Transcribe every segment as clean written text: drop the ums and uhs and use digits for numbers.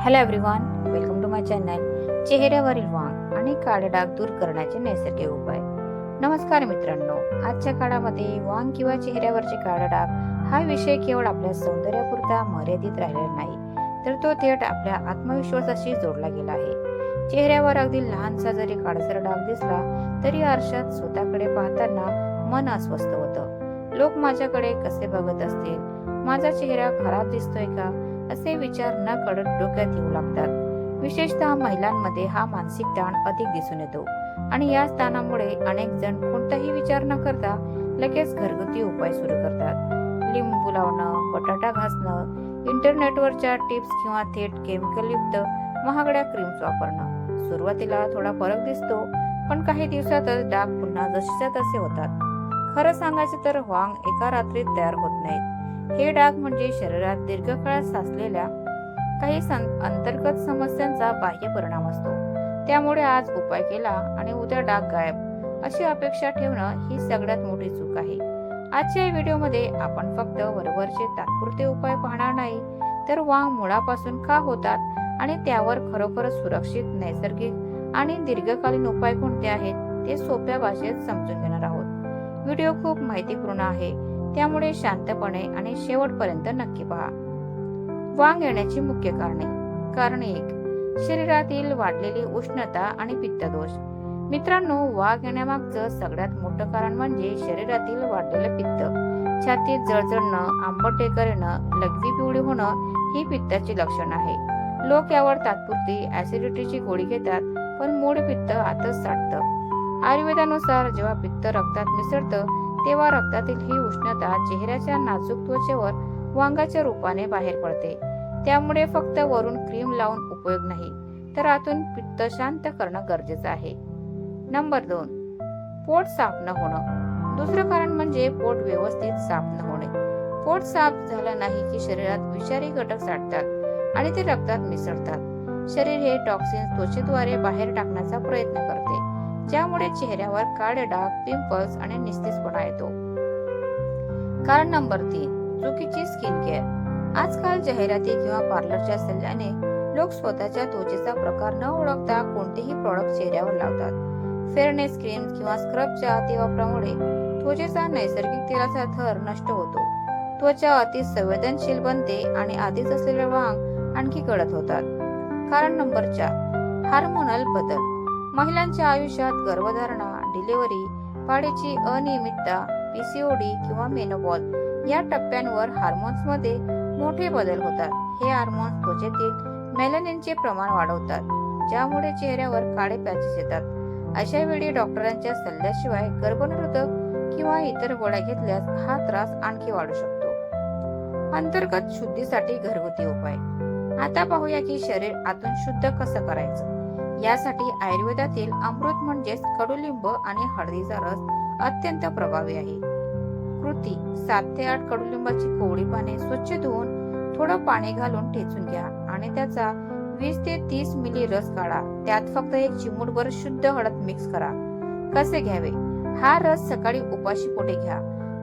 Hello everyone, welcome to my channel. चेहऱ्यावरील वांग आणि काळे डाग दूर करण्याचे नैसर्गिक उपाय. नमस्कार मित्रांनो, आजच्या काळामध्ये वांग किंवा चेहऱ्यावरचे काळे डाग हा विषय केवळ आपल्या सौंदर्यापुरता मर्यादित राहिलेला नाही, तर तो थेट आपल्या आत्मविश्वासाशी जोडला गेला आहे. चेहऱ्यावर अगदी लहानसा जरी काळसर डाग दिसला तरी आरशात स्वतःकडे पाहताना मन अस्वस्थ होतं. लोक माझ्याकडे कसे बघत असतील, माझा चेहरा खराब दिसतोय का, असे विचार न कळत डोक्यात येऊ लागतात. विशेषतः महिलांमध्ये हा मानसिक ताण अधिक दिसून येतो आणि या ताणामुळे अनेक जण कोणताही विचार न करता लगेच घरगुती उपाय सुरू करतात. लिंबू लावणं, बटाटा घासणं, इंटरनेटवरच्या टिप्स किंवा थेट केमिकलयुक्त महागड्या क्रीम्स वापरणं. सुरुवातीला थोडा फरक दिसतो, पण काही दिवसातच डाग पुन्हा जसेच्या तसे होतात. खरं सांगायचं तर वांग एका रात्रीत तयार होत नाहीत. हे डाग म्हणजे शरीरात दीर्घकाळ साचलेल्या काही अंतर्गत समस्यांचा बाह्य परिणाम असतो. त्यामुळे आज उपाय केला आणि उद्या डाग गायब अशी अपेक्षा ठेवणं ही सगळ्यात मोठी चूक आहे. आजच्या व्हिडिओमध्ये आपण फक्त वरवरचे तात्पुरते उपाय पाहणार नाही, तर वांग मुळापासून का होतात आणि त्यावर खरोखर सुरक्षित, नैसर्गिक आणि दीर्घकालीन उपाय कोणते आहेत ते सोप्या भाषेत समजून घेणार आहोत. व्हिडिओ खूप माहितीपूर्ण आहे, त्यामुळे शांतपणे आणि शेवटपर्यंत नक्की पहा. वांग येण्याची मुख्य कारणे. कारण 1. शरीरातील वाढलेली उष्णता आणि पित्तदोष. मित्रांनो, वांग येण्यामागचं सगळ्यात मोठं कारण म्हणजे शरीरातील वाढलेलं पित्त. छातीत जळजळणं, आंबट ढेकर येणं, लघवी पिवळी होणं ही पित्ताची लक्षण आहे. लोक यावर तात्पुरती ऍसिडिटीची गोळी घेतात, पण मूळ पित्त आतच साठतं. आयुर्वेदानुसार जेव्हा पित्त रक्तात मिसळतं तेव्हा रक्तातील ही उष्णता चेहऱ्याच्या नाजूक त्वचेवर वांगाच्या रूपाने बाहेर पडते. त्यामुळे फक्त वरून क्रीम लावून उपयोग नाही, तर आतून पित्त शांत करणं गरजेचं आहे. नंबर 2. पोट साफ न होणं. दुसरं कारण म्हणजे पोट व्यवस्थित साफ न होणे. पोट साफ झालं नाही की शरीरात विषारी घटक साठतात आणि ते रक्तात मिसळतात. शरीर हे टॉक्सिन्स त्वचेद्वारे बाहेर टाकण्याचा प्रयत्न करते, ज्यामुळे चेहऱ्यावर काळे डाग, पिंपल्स आणि निस्तेजपणा येतो. कारण नंबर 3. चुकीची स्किन केअर. आजकाल जाहिराती किंवा पार्लरच्या सल्ल्याने लोक स्वतःच्या त्वचेचा प्रकार न ओळखता कोणतेही प्रॉडक्ट चेहऱ्यावर लावतात. फेअरनेस क्रीम किंवा स्क्रबच्या अतिवापरामुळे त्वचेचा नैसर्गिक तेलाचा थर नष्ट होतो. त्वचा अति संवेदनशील बनते आणि आधीच असलेले वांग आणखी गडद होतात. कारण नंबर 4. हार्मोनल बदल. महिलांच्या आयुष्यात गर्भधारणा, डिलिव्हरी, पाळीची अनियमितता, पीसीओडी किंवा मेनोपॉज या टप्प्यांवर हार्मोन्समध्ये मोठे बदल होतात. हे हार्मोन्स त्वचेतील मेलॅनिनचे प्रमाण वाढवतात, ज्यामुळे चेहऱ्यावर काळे पॅचेस येतात. अशा वेळी डॉक्टरांच्या सल्ल्याशिवाय गर्भनिरोधक किंवा इतर गोळ्या घेतल्यास हा त्रास आणखी वाढू शकतो. अंतर्गत शुद्धीसाठी घरगुती उपाय. आता पाहूया की शरीर आतून शुद्ध कसं करायचं. यासाठी आयुर्वेदातील अमृत म्हणजेच कडुलिंब आणि हळदीचा रस अत्यंत प्रभावी आहे. कृती. 7 ते 8 कडुलिंबाची कोवळी पाने स्वच्छ धुवून थोडं पाणी घालून ठेचून घ्या आणि त्याचा 20 ते 30 मिली रस काढा. त्यात फक्त 1 चिमूटभर शुद्ध हळद मिक्स करा. कसे घ्यावे? हा रस सकाळी उपाशी पोटी घ्या.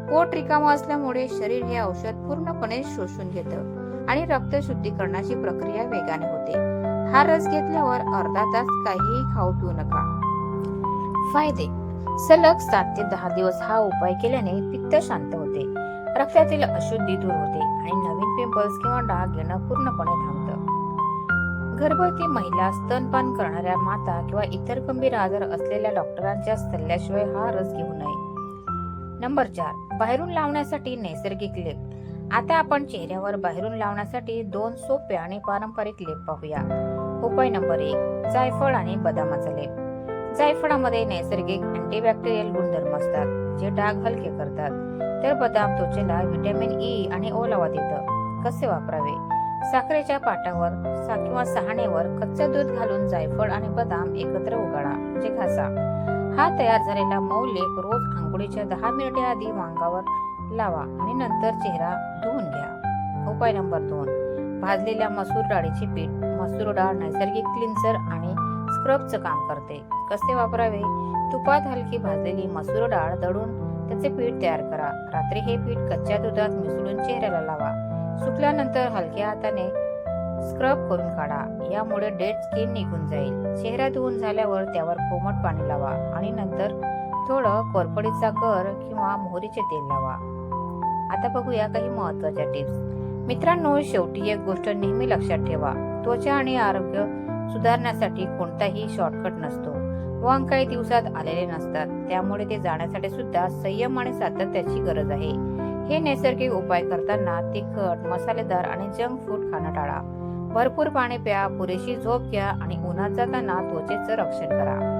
पोट रिकामं असल्यामुळे शरीर हे औषध पूर्णपणे शोषून घेतं आणि रक्त शुद्धीकरणाची प्रक्रिया वेगाने होते. हा रस घेतल्यावर अर्धा तास काहीही खाऊ पिऊ नका. फायदे. सलग 7 ते 10 दिवस हा उपाय केल्याने पित्त शांत होते, रक्तातील अशुद्धी दूर होते आणि नवीन पिंपल्स किंवा डाग येणं पूर्णपणे थांबतं. गर्भवती महिला, स्तनपान करणाऱ्या माता किंवा इतर गंभीर आजार असलेल्या डॉक्टरांच्या सल्ल्याशिवाय हा रस घेऊ नये. नंबर 4. बाहेरून लावण्यासाठी नैसर्गिक लेप. आता आपण चेहऱ्यावर बाहेरून लावण्यासाठी 2 सोप्या आणि पारंपरिक लेप पाहूया. उपाय नंबर 1. जायफळ आणि बदामाचा लेप. जायफळामध्ये नैसर्गिक अँटीबॅक्टेरियल गुणधर्म असतात, जे डाग हलके करतात, तर बदाम त्वचेला व्हिटॅमिन ई आणि ओलावा देतं. कसे वापरावे? साखरेच्या पाटावर किंवा सहाणेवर कच्चे दूध घालून जायफळ आणि बदाम एकत्र उगाळा, म्हणजे घासा. हा तयार झालेला मऊ लेप रोज आंघोळीच्या 10 मिनिटे आधी वांगावर लावा आणि नंतर चेहरा धुवून घ्या. उपाय नंबर 2. भाजलेल्या मसूर डाळीचे पीठ. मसूर डाळ नैसर्गिक क्लिन्सर आणि स्क्रबचं काम करते. कसे वापरावे? तुपात हलकी भाजलेली मसूर डाळ दळून त्याचे पीठ तयार करा. रात्री हे पीठ कच्च्या दुधात मिसळून चेहऱ्याला लावा. सुकल्यानंतर हलक्या हाताने स्क्रब करून काढा. यामुळे डेड स्किन निघून जाईल. चेहरा धुवून झाल्यावर त्यावर कोमट पाणी लावा आणि नंतर थोडं कोरफडीचा गर किंवा मोहरीचे तेल लावा. आता बघूया काही महत्त्वाच्या टिप्स. मित्रांनो, शेवटी एक गोष्ट नेहमी लक्षात ठेवा, त्वचा आणि आरोग्य सुधारण्यासाठी कोणताही शॉर्टकट नसतो. वांग काही दिवसात आलेले नसतात, त्यामुळे ते जाण्यासाठी सुद्धा संयम आणि सातत्याची गरज आहे. हे नैसर्गिक उपाय करताना तिखट, मसालेदार आणि जंक फूड खाणं टाळा. भरपूर पाणी प्या, पुरेशी झोप घ्या आणि उन्हात जाताना त्वचेचं रक्षण करा.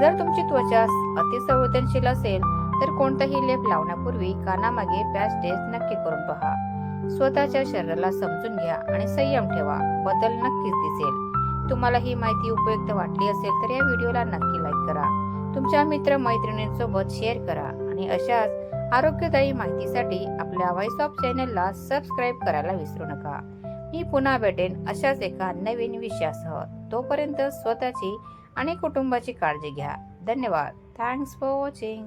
जर तुमची त्वचा अतिसंवेदनशील असेल तर कोणताही लेप लावण्यापूर्वी कानामागे पॅच टेस्ट नक्की करून पहा. स्वतःच्या शरीराला समजून घ्या आणि संयम ठेवा. बदल नक्कीच दिसेल. तुम्हाला ही माहिती उपयुक्त वाटली असेल तर या व्हिडिओला नक्की लाईक करा. तुमच्या मित्र मैत्रिणींसोबत शेअर करा आणि अशाच आरोग्यदायी माहितीसाठी आपल्या व्हॉइस ऑफ चॅनलला सबस्क्राईब करायला विसरू नका. मी पुन्हा भेटेन अशाच एका नवीन विषयासह. तोपर्यंत स्वतःची आणि कुटुंबाची काळजी घ्या. धन्यवाद. Thanks for watching.